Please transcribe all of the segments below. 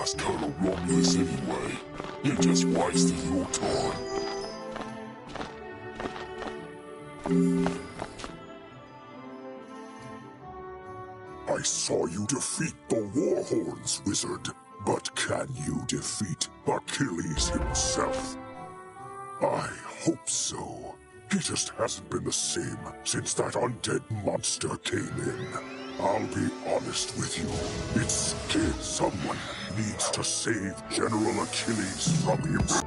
That's kind of Romulus anyway. You're just wasting your time. I saw you defeat the Warhorns, Wizard. But can you defeat Achilles himself? I hope so. He just hasn't been the same since that undead monster came in. I'll be honest with you. It's scared someone needs to save General Achilles from himself.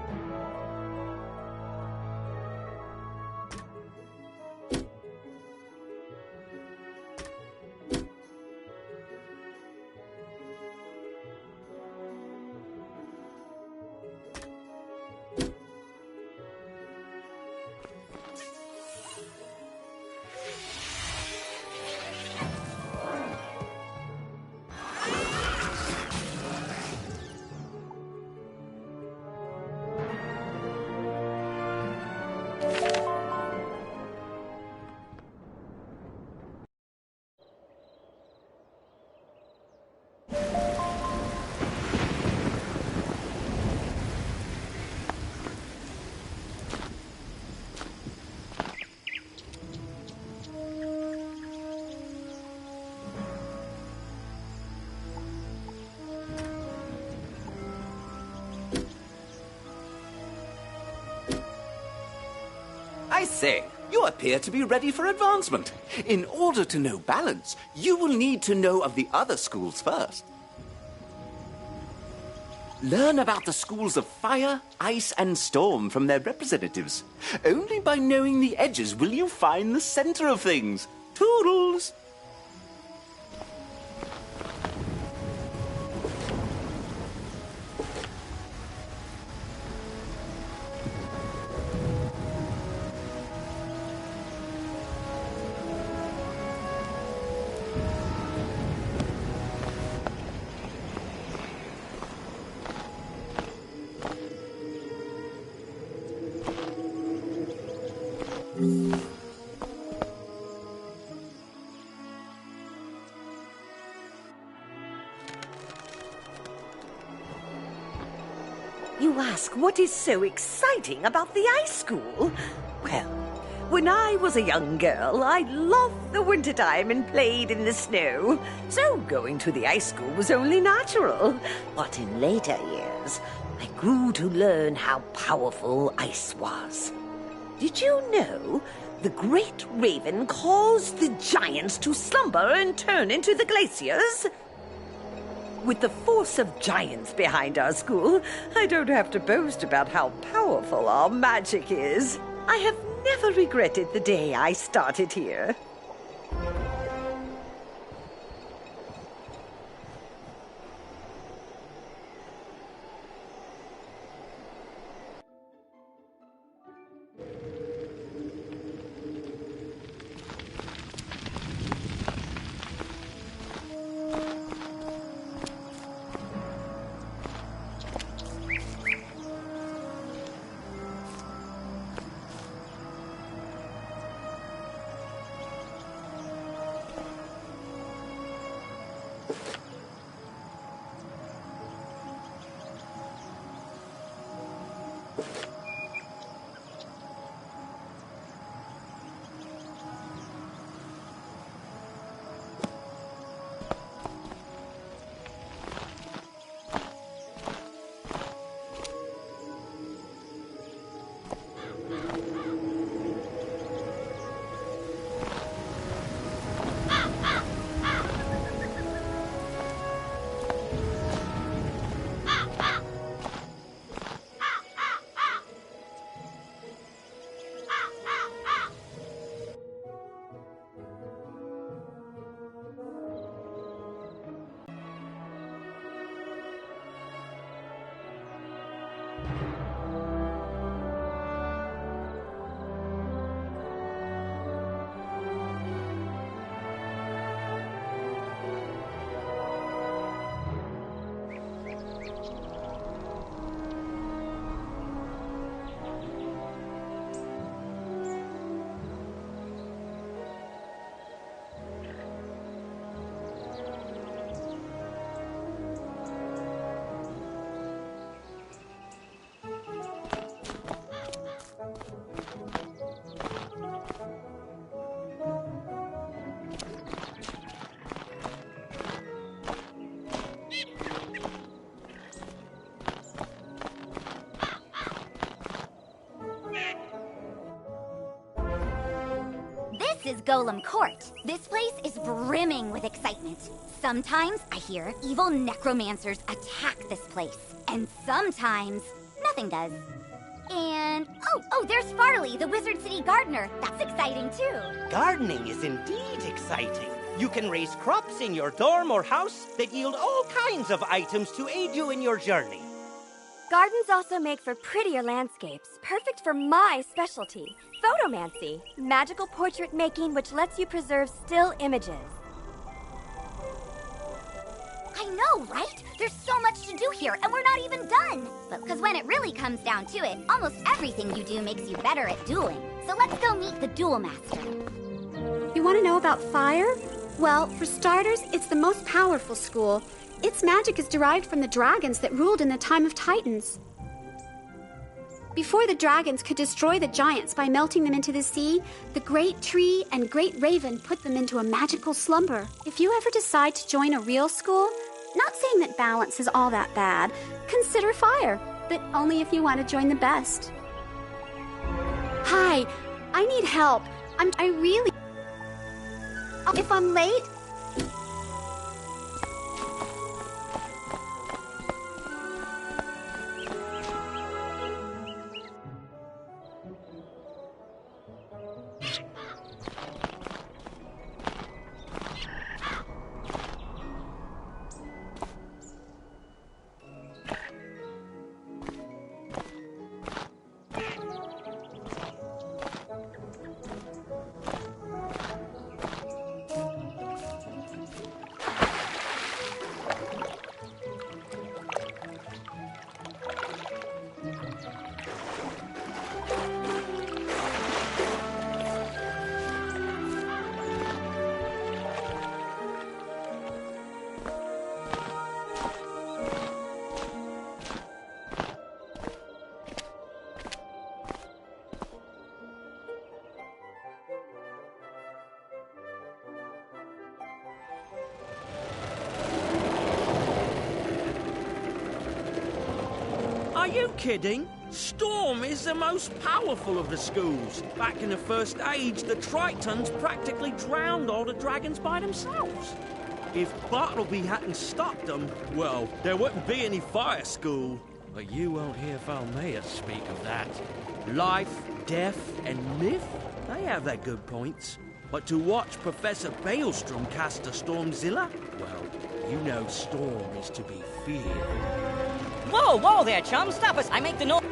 I say, you appear to be ready for advancement. In order to know balance, you will need to know of the other schools first. Learn about the schools of fire, ice, and storm from their representatives. Only by knowing the edges will you find the center of things. Toodles! You ask what is so exciting about the ice school? Well, when I was a young girl, I loved the wintertime and played in the snow. So going to the ice school was only natural. But in later years, I grew to learn how powerful ice was. Did you know the great raven caused the giants to slumber and turn into the glaciers? With the force of giants behind our school, I don't have to boast about how powerful our magic is. I have never regretted the day I started here. is Golem Court. This place is brimming with excitement. Sometimes I hear evil necromancers attack this place. And sometimes, nothing does. And, there's Farley, the Wizard City gardener. That's exciting, too. Gardening is indeed exciting. You can raise crops in your dorm or house that yield all kinds of items to aid you in your journey. Gardens also make for prettier landscapes, perfect for my specialty, photomancy, magical portrait making which lets you preserve still images. I know, right? There's so much to do here, and we're not even done. Because when it really comes down to it, almost everything you do makes you better at dueling. So let's go meet the Duel Master. You want to know about fire? Well, for starters, it's the most powerful school. Its magic is derived from the dragons that ruled in the time of Titans. Before the dragons could destroy the giants by melting them into the sea, the Great Tree and Great Raven put them into a magical slumber. If you ever decide to join a real school, not saying that balance is all that bad, consider fire, but only if you want to join the best. Hi, I need help. If I'm late, Are you kidding? Storm is the most powerful of the schools. Back in the First Age, the Tritons practically drowned all the dragons by themselves. If Bartleby hadn't stopped them, well, there wouldn't be any fire school. But you won't hear Falmea speak of that. Life, death, and myth, they have their good points. But to watch Professor Baelstrom cast a Stormzilla, well, you know Storm is to be feared. Whoa there, chum. Stop us. I make the noise.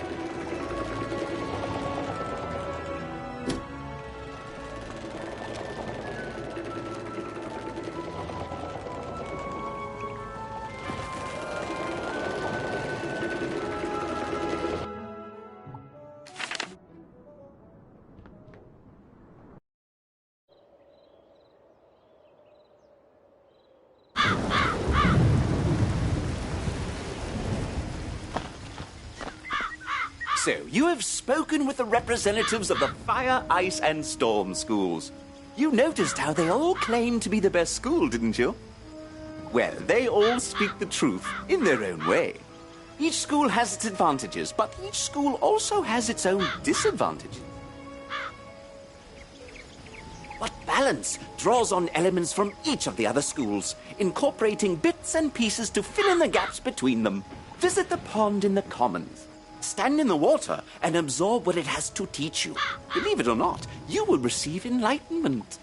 So, you have spoken with the representatives of the Fire, Ice, and Storm schools. You noticed how they all claim to be the best school, didn't you? Well, they all speak the truth in their own way. Each school has its advantages, but each school also has its own disadvantages. But balance draws on elements from each of the other schools, incorporating bits and pieces to fill in the gaps between them. Visit the pond in the commons. Stand in the water and absorb what it has to teach you. Believe it or not, you will receive enlightenment.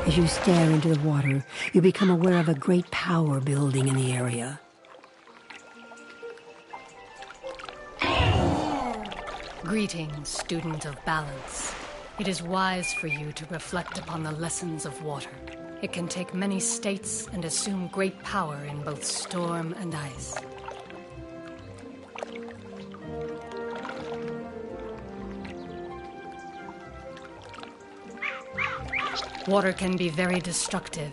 As you stare into the water, you become aware of a great power building in the area. Greetings, student of balance. It is wise for you to reflect upon the lessons of water. It can take many states and assume great power in both storm and ice. Water can be very destructive,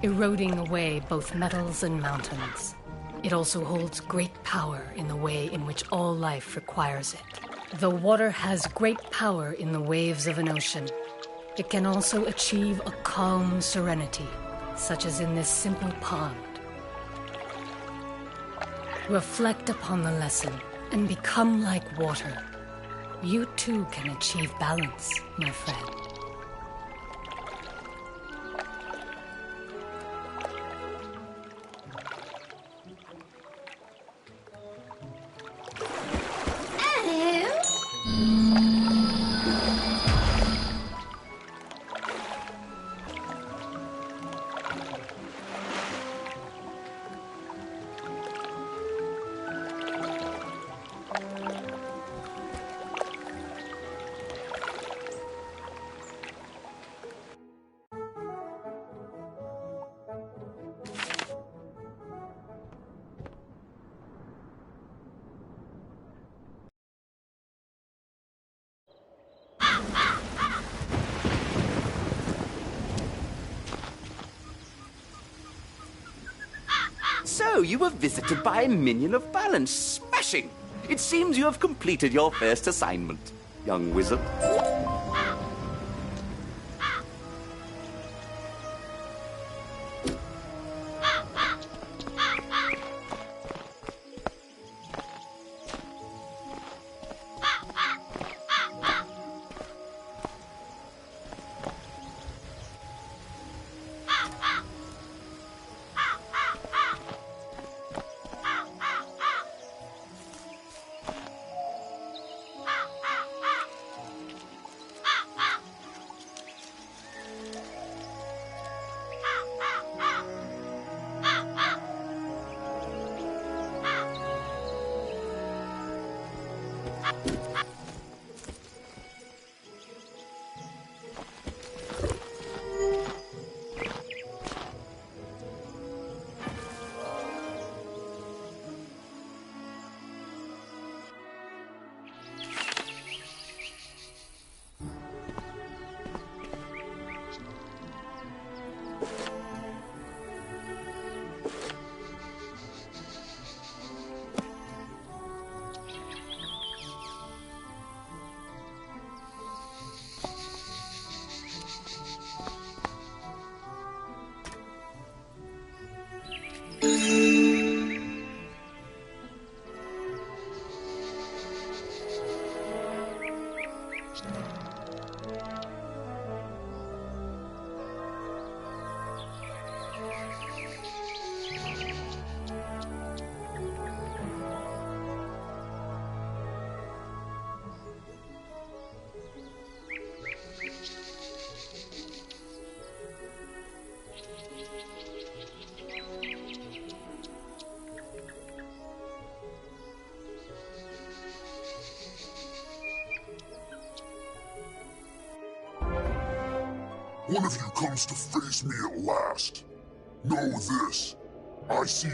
eroding away both metals and mountains. It also holds great power in the way in which all life requires it. Though water has great power in the waves of an ocean, it can also achieve a calm serenity, such as in this simple pond. Reflect upon the lesson and become like water. You too can achieve balance, my friend. So, you were visited by a minion of balance. Smashing! It seems you have completed your first assignment, young wizard. One of you comes to face me at last. Know this. I see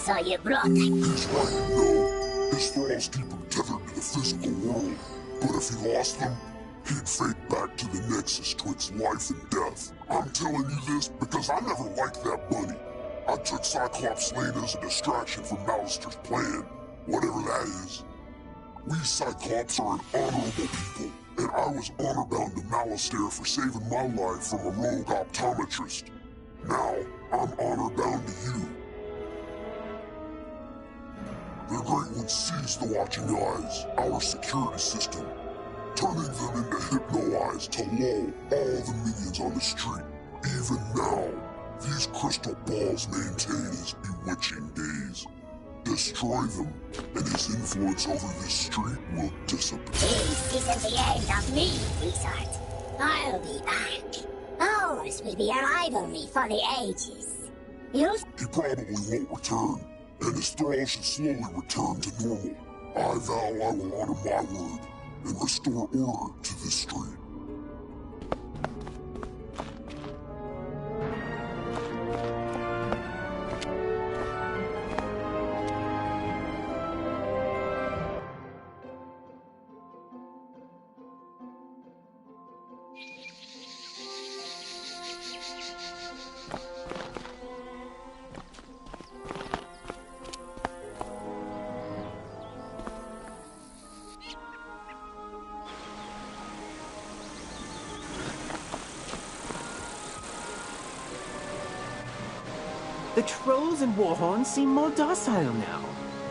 So you brought that. He's right, no. His thralls keep him tethered to the physical world. But if he lost them, he'd fade back to the nexus twixt life and death. I'm telling you this because I never liked that bunny. I took Cyclops Lane as a distraction from Malister's plan, whatever that is. We Cyclops are an honorable people, and I was honor-bound to Malister for saving my life from a rogue optometrist. Now, I'm honor-bound to you. The Great One seized the Watching Eyes, our security system, turning them into Hypno-Eyes to lull all the minions on the street. Even now, these crystal balls maintain his bewitching gaze. Destroy them, and his influence over this street will dissipate. This isn't the end of me, Wizard. I'll be back. Ours will be a rivalry for the ages. He probably won't return, and his thralls should slowly return to normal. I vow I will honor my word and restore order to this street. The trolls and warhorns seem more docile now.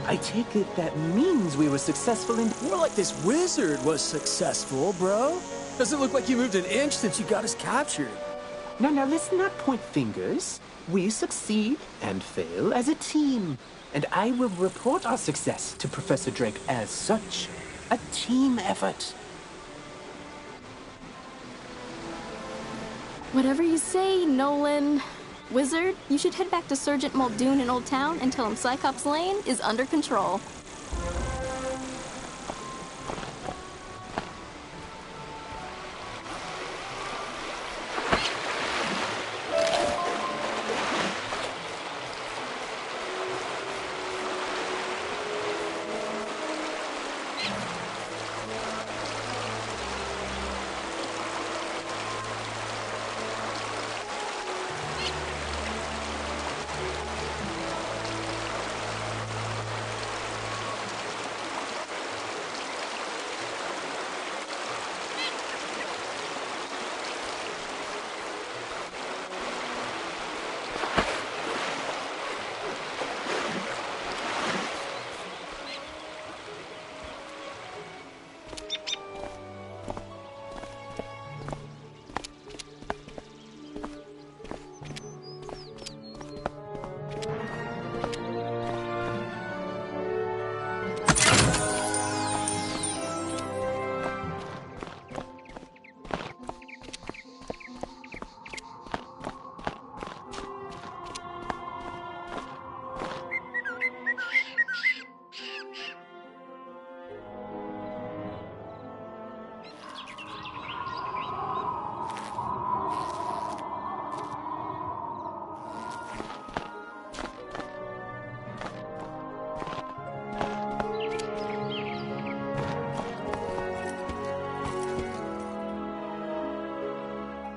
I take it that means we were successful in... More like this wizard was successful, bro. Doesn't look like you moved an inch since you got us captured. Now, let's not point fingers. We succeed and fail as a team. And I will report our success to Professor Drake as such. A team effort. Whatever you say, Nolan. Wizard, you should head back to Sergeant Muldoon in Old Town and tell him Cyclops Lane is under control.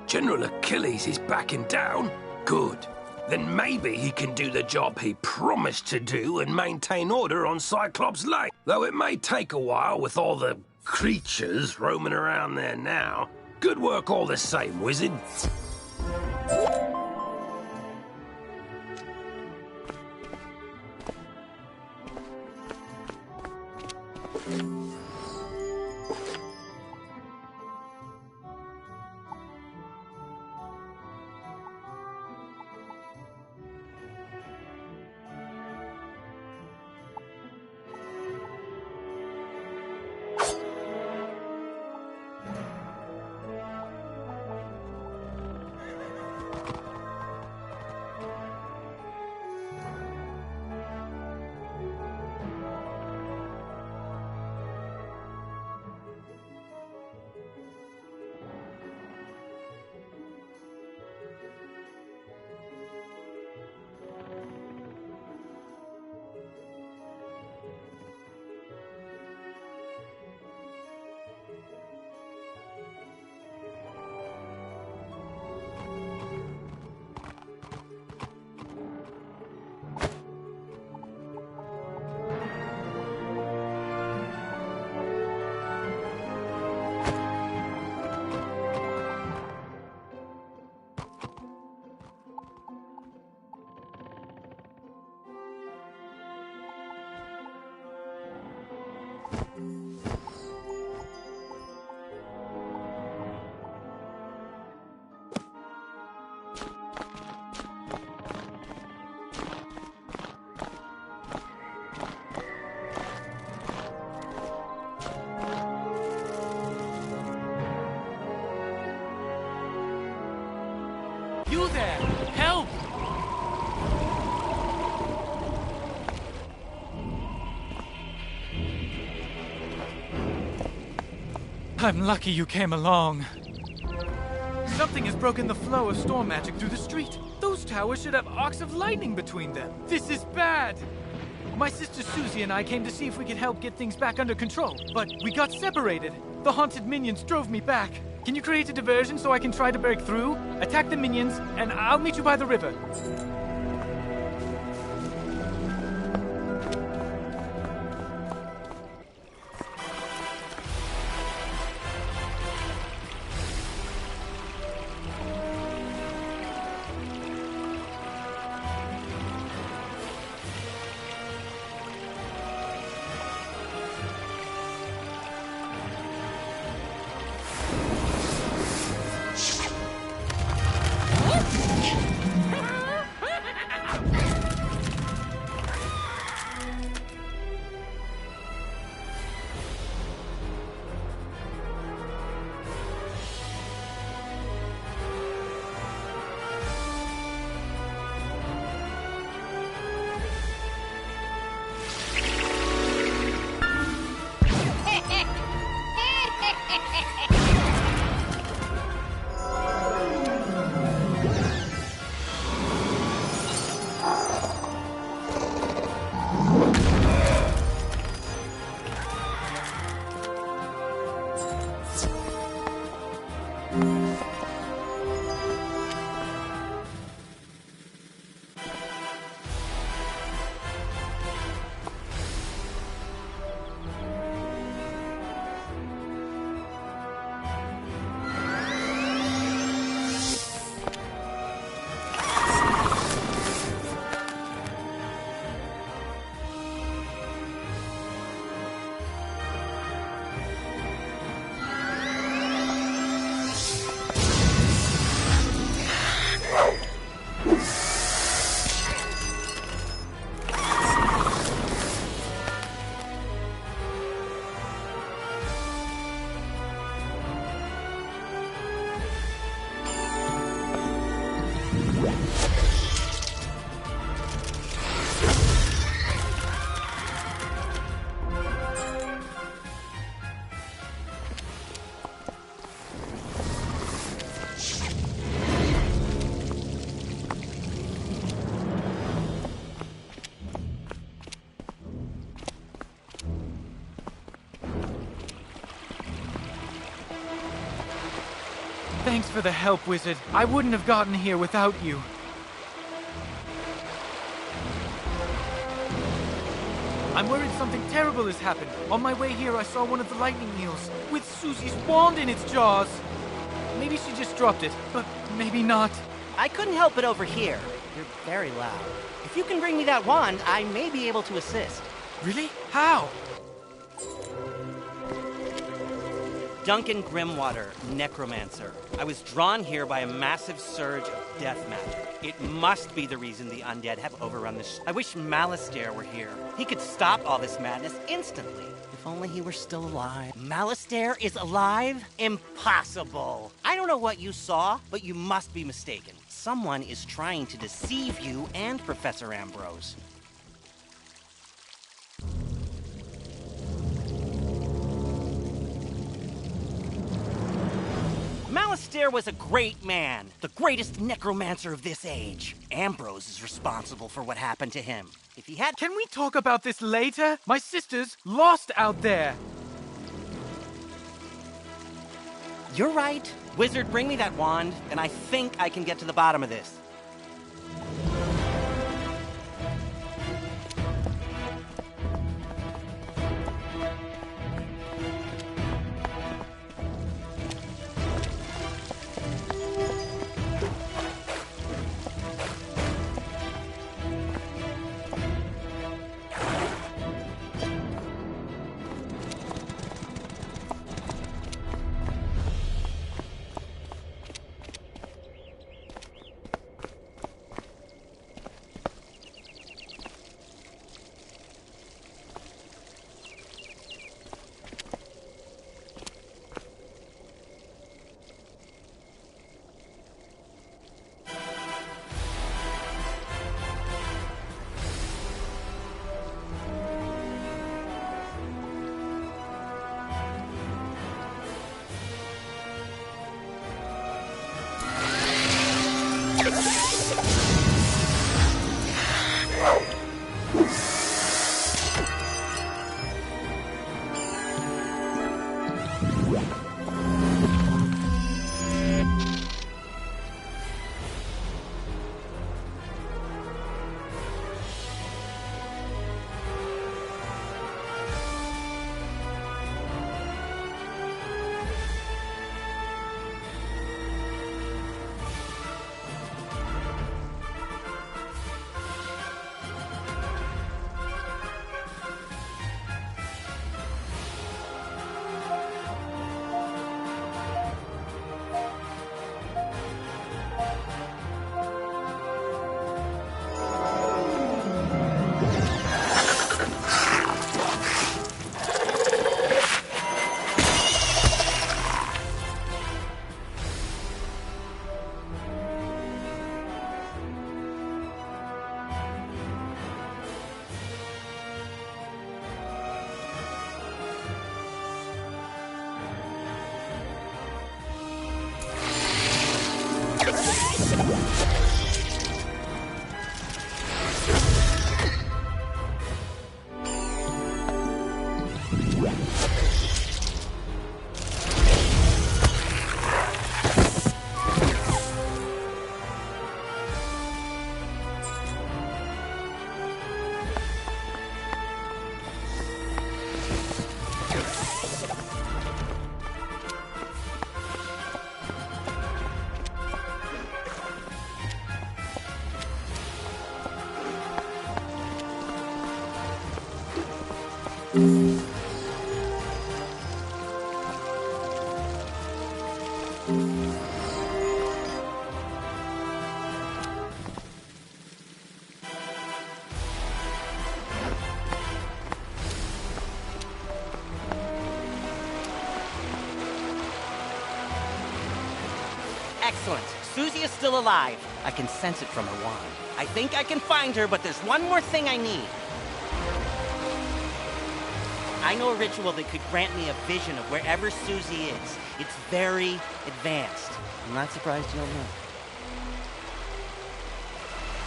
General Achilles is backing down? Good. Then maybe he can do the job he promised to do and maintain order on Cyclops Lane. Though it may take a while with all the creatures roaming around there now. Good work all the same, Wizard. You there! Help! I'm lucky you came along. Something has broken the flow of storm magic through the street. Those towers should have arcs of lightning between them. This is bad! My sister Susie and I came to see if we could help get things back under control, but we got separated. The haunted minions drove me back. Can you create a diversion so I can try to break through? Attack the minions, and I'll meet you by the river. Thanks for the help, Wizard. I wouldn't have gotten here without you. I'm worried something terrible has happened. On my way here, I saw one of the lightning eels with Susie's wand in its jaws. Maybe she just dropped it, but maybe not. I couldn't help it over here. You're very loud. If you can bring me that wand, I may be able to assist. Really? How? Duncan Grimwater, necromancer. I was drawn here by a massive surge of death magic. It must be the reason the undead have overrun this. I wish Malastare were here. He could stop all this madness instantly. If only he were still alive. Malastare is alive? Impossible. I don't know what you saw, but you must be mistaken. Someone is trying to deceive you and Professor Ambrose. Malastare was a great man, the greatest necromancer of this age. Ambrose is responsible for what happened to him. If he had— Can we talk about this later? My sister's lost out there. You're right. Wizard, bring me that wand, and I think I can get to the bottom of this. Excellent. Susie is still alive. I can sense it from her wand. I think I can find her, but there's one more thing I need. I know a ritual that could grant me a vision of wherever Susie is. It's very advanced. I'm not surprised you don't know.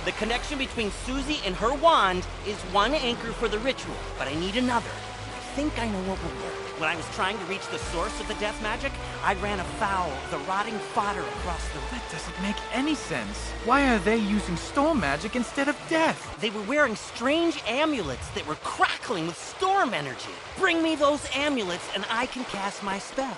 The connection between Susie and her wand is one anchor for the ritual, but I need another. I think I know what will work. When I was trying to reach the source of the death magic, I ran afoul of the rotting fodder across the... That doesn't make any sense. Why are they using storm magic instead of death? They were wearing strange amulets that were crackling with storm energy. Bring me those amulets and I can cast my spell.